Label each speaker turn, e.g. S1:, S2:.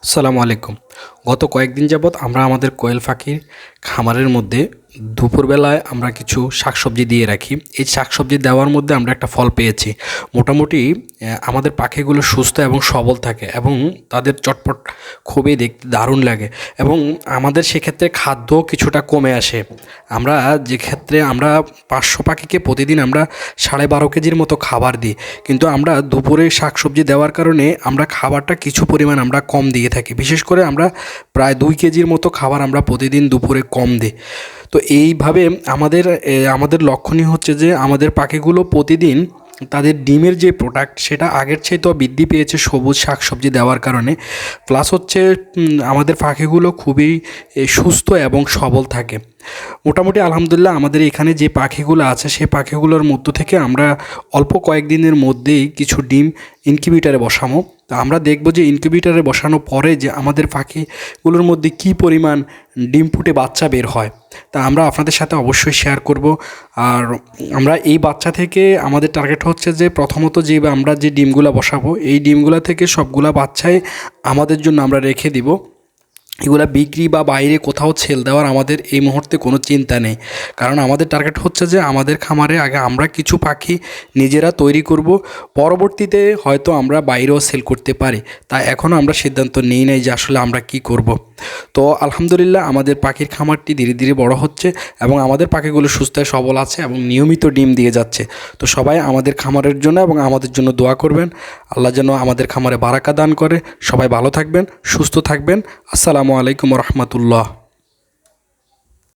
S1: আসসালামু আলাইকুম। গত কয়েকদিন যাবৎ আমরা আমাদের কোয়েল পাখির খামারের মধ্যে দুপুরবেলায় আমরা কিছু শাকসবজি দিয়ে রাখি। এই শাকসবজি দেওয়ার মধ্যে আমরা একটা ফল পেয়েছি। মোটামুটি আমাদের পাখিগুলো সুস্থ এবং সবল থাকে এবং তাদের চটপট খুবই দেখতে দারুণ লাগে এবং আমাদের সেক্ষেত্রে খাদ্য কিছুটা কমে আসে। আমরা যে ক্ষেত্রে আমরা 500 পাখিকে প্রতিদিন আমরা 12.5 কেজির মতো খাবার দিই, কিন্তু আমরা দুপুরে শাকসবজি দেওয়ার কারণে আমরা খাবারটা কিছু পরিমাণ আমরা কম দিয়ে থাকি। বিশেষ করে আমরা প্রায় 2 কেজির মতো খাবার আমরা প্রতিদিন দুপুরে কম দিই। তো এইভাবে আমাদের লক্ষণীয় হচ্ছে যে আমাদের পাখিগুলো প্রতিদিন তাদের ডিমের যে প্রোডাক্ট সেটা আগের চাইতেও বৃদ্ধি পেয়েছে সবুজ শাকসবজি দেওয়ার কারণে। প্লাস হচ্ছে আমাদের পাখিগুলো খুবই সুস্থ এবং সবল থাকে। মোটামুটি আলহামদুলিল্লাহ আমাদের এখানে যে পাখিগুলো আছে সেই পাখিগুলোর মধ্য থেকে আমরা অল্প কয়েকদিনের মধ্যেই কিছু ডিম ইনকিউবেটরে বসাবো। তো আমরা দেখব যে ইনকিউবেটরে বসানোর পরে যে আমাদের পাখিগুলোর মধ্যে কী পরিমাণ ডিম ফুটে বাচ্চা বের হয় তা আমরা আপনাদের সাথে অবশ্যই শেয়ার করব। আর আমরা এই বাচ্চা থেকে আমাদের টার্গেট হচ্ছে যে প্রথমত আমরা যে ডিমগুলো বসাবো এই ডিমগুলো থেকে সবগুলা বাচ্চাই আমাদের জন্য আমরা রেখে দিব। এগুলা বিক্রি বা বাইরে কোথাও ছেল দেওয়ার আমাদের এই মুহূর্তে কোনো চিন্তা নেই, কারণ আমাদের টার্গেট হচ্ছে যে আমাদের খামারে আগে আমরা কিছু পাখি নিজেরা তৈরি করব, পরবর্তীতে হয়তো আমরা বাইরেও সেল করতে পারি। তাই এখনও আমরা সিদ্ধান্ত নিই নাই যে আসলে আমরা কি করব। তো আলহামদুলিল্লাহ আমাদের পাখির খামারটি ধীরে ধীরে বড় হচ্ছে এবং আমাদের পাখিগুলো সুস্থ সবল আছে এবং নিয়মিত ডিম দিয়ে যাচ্ছে। তো সবাই আমাদের খামারের জন্য এবং আমাদের জন্য দোয়া করবেন। আল্লাহ যেন আমাদের খামারে বারাকা দান করে। সবাই ভালো থাকবেন, সুস্থ থাকবেন। আসসালামু আলাইকুম রহমতুল্লাহ।